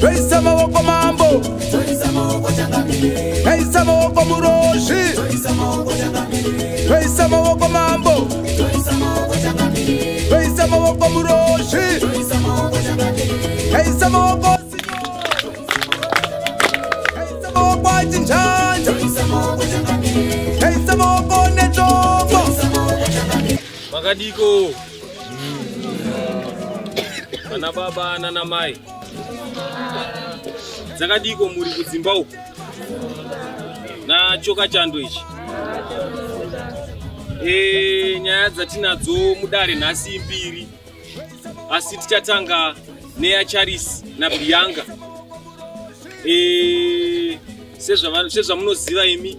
Toisa maoko mambo, toisa maoko changamire, toisa maoko muroshi, toisa maoko changamire, toisa maoko mambo, toisa maoko changamire, toisa maoko muroshi, toisa maoko changamire, toisa maoko toisa maoko achinjanja, toisa maoko changamire, toisa maoko netoko, toisa maoko changamire. Makadiko ana baba nana mai dzakadiko muri kudzimba uku na choka chando ichi nyaya dzatinadzo mudare nhasi mbiri asi tichatanga neya Charles na Bianca sezvamunoziva imi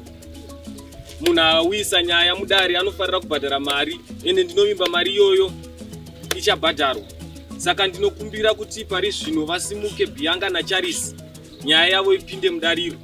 munhu awisa nyaya mudare anofanira kubhadhara mari ende ndinovimba mari iyoyo ichabhadharwa. Saka ndinokumbira kuti pari zvino vasimuke Bianca na Charles nyaya yavo ipinde mudariro.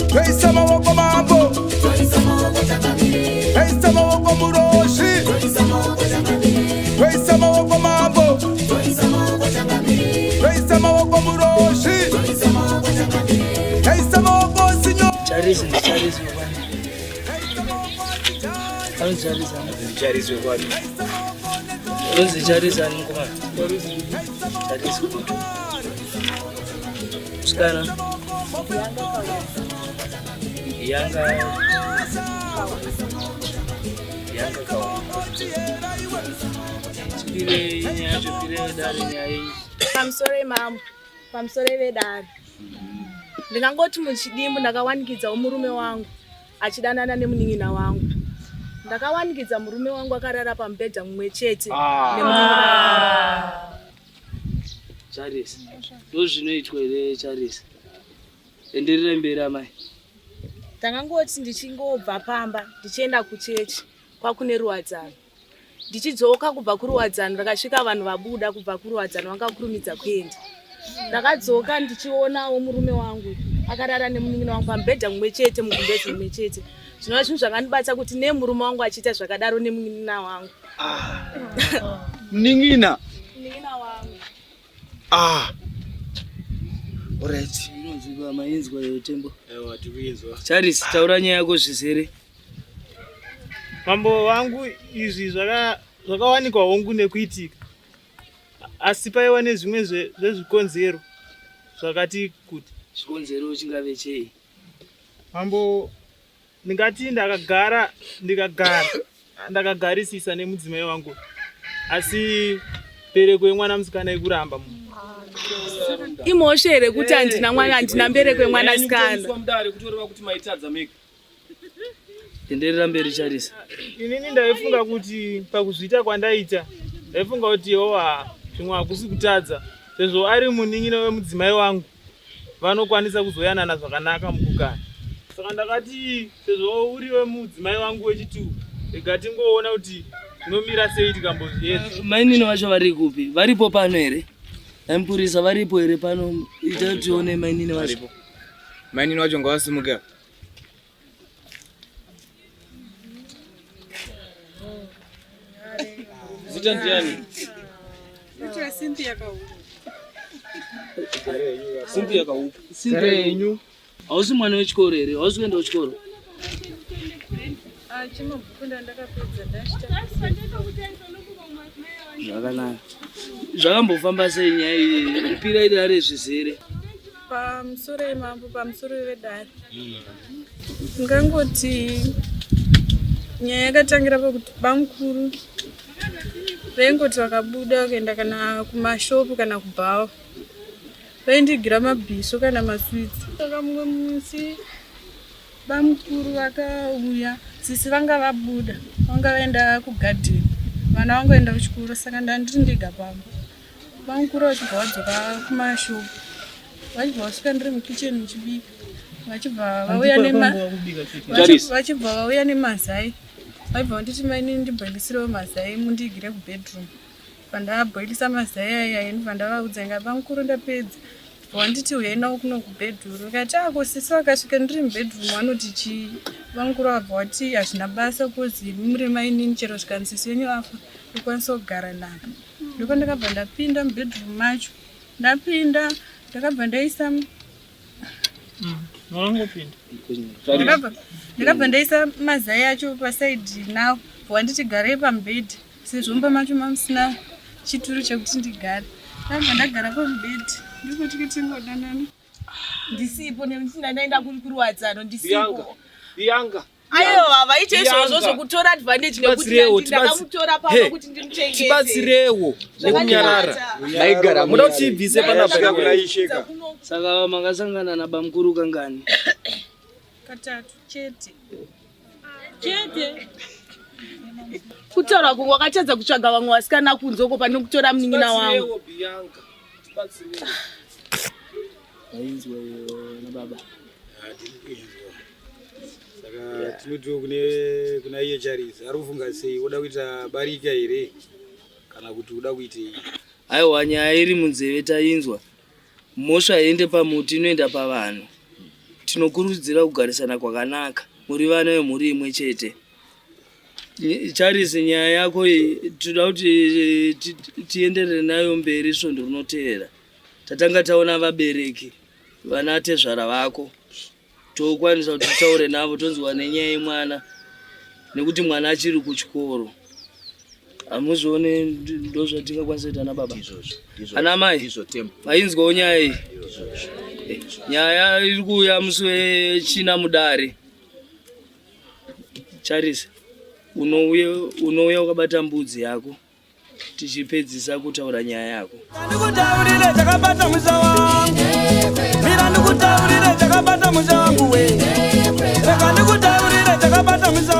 Toisa maoko mambo, toisa maoko changamire, toisa maoko muroshi, toisa maoko changamire, toisa maoko mambo, toisa maoko changamire, toisa maoko muroshi, toisa maoko changamire, toisa maoko sinyo. Charles Musikana Pamusoro mama, pamusoro vedare. Ndingangoti muchidimbu ndakawanikidza murume wangu achidanana nemunin'ina wangu. Ndakawanikidza murume wangu akarara pambedha mumwe chete nemunin'ina wangu. Charles, ndozvinoitwa here Charles? Enderera mberi amai. Ndangangoti ndichingobva pamba ndichienda kuchechi kwakune ruwadzano. Ndichidzoka kubva kuruwadzano ndakasvika vanhu vabuda kubva kuruwadzano vangakurumidza kuenda. Ndakadzoka ndichionawo murume wangu akarara nemunin'ina wangu pambedha mumwe chete mugumbezi mumwe chete. Zvinova zvinhu zvakandibata kuti nemurume wangu achiita zvakadaro nemunin'ina wangu. Munin'ina? Munin'ina wangu. Alright. Inonzwa mainzwa yotembo. Ewa tikuinzwa. Charles, taura nyaya yako zvizere. Mambo wangu izvi zvakawanikwa hongu nekuitika. Asi paiwa nezvimwe zvezvikonzero zvakati kuti. Chikonzero chingave chei? Mambo ndingati ndakagarisisa nemudzimai wangu. Asi Mbereko Yemwana musikana ikuramba mu. Imoshe here kuti handina mwana handina Mbereko Yemwana musikana. Mudare kutoreva kuti maitadza mega. Enderera mberi Charles. Inini ndaifunga kuti pakuzviita kwandaita ndaifunga kuti zvimwe hakusi kutadza sezvo ari munin'ina wemudzimai wangu vanokwanisa kuzoyanana zvakanaka mukugara. Saka ndakati sezvo uri wemudzimai wangu wechitu rega tingoona kuti zvinomira sei tikambozviedza. Mainini vacho vari kupi? Varipo pano here? Mapurisa varipo here pano? Ita tione mainini vacho. Mainini wacho ngawasimuka. Zita ndiani? Zita Cynthia Kaupa. Cynthia Kaupa. Cynthia yenyu. Hausi mwana wechikoro here? Hausi kuenda kuchikoro? Chimabhukunda ndakapedza ndashita. Zvakanaka. Zvakambofamba sei nyaya iyi? Ipira idare zvizere. Pamusoro mambo, pamusoro vedare. Ngangoti nyaya yakatangira pakuti bamukuru vaingoti vakabuda vakaenda kana kumashopu kana kubhawa vaindigira mabhiso kana maswitsi. Saka mumwe musi bamukuru vakauya sisi vanga vabuda vanga vaenda kugadheni vana vangoenda kuchikoro. Saka ndandiri ndega pamba bamukuru vachibva vadzoka kumashopu vachibva vasvika ndiri mukicheni muchibika vachibva vauya nemazai vaibva vanditi Mainini ndibhoilisirewo mazai mundigire kubedroom. Pandabhoilisa mazai aya ndibva ndavaudza ngapa mukuru ndapedza wanditi uyaenda kuno kubhedhuru kati sisi vakasvika ndiri mubhedhuru vanoti vamukuru vabva vati hazvina basa kozi muri Mainini chero zvikanisisi yenyu afa ndikwanisa kugara naka ndiko ndakabva ndapinda mubhedhuru macho ndapinda ndakabva ndaisa ndakabva ndaisa mazai acho pasaidhi nawo wanditi garei pamubhedhi sezvo mumba macho mamusina chituru chekuti ndigare ndabva ndagara pamubhedhi ndikuti kutingodanana ndisipo nendisina ndaenda kuruwadzano ndisipo Bianga aiwa vaite izvozvo zvokutora advantage nekuti ndakamutora pano kuti ndimuchengete tibatsirewo nekunyarara Naigara muda kuti ibvise panapa kunaisheka. Saka makasangana nabamukuru kangani? katatu chete. kutaura kungu wakatadza kutsvaga vamwe vasikana kunzoko pane kutora munin'ina wangu. Ainzwa na baba. Saka tinoti kuna iye Charles ari kufunga sei, uda kuita barika here kana kuti uda kuitei? Aiwa, nyaya iri munzeve tainzwa. Mhosva ende pamuti inoenda pavanhu. Tinokurudzira kugarisana kwakanaka. Muri vana vemhuri imwe chete. Charles, nyaya yako toda kuti tienderere nayo mberi svondo rinoteera. Tatanga taona vabereki vana tezvara vako. Tokwanisa kuti taure navo tonzwa nenyaya yemwana nekuti mwana achiri kuchikoro. Amuzvione ndo zvatingakwanisa kuita na baba. Ana mai vainzwawo nyaya iyi. Nyaya iri kuuya musi wechina mudare. Charles, unouya ukabata mbudzi yako tichipedzisa kutaura nyaya yako. Ndikutaurire takabata muza wangu. Mira ndikutaurire takabata muza wangu we. Ndikutaurire takabata muza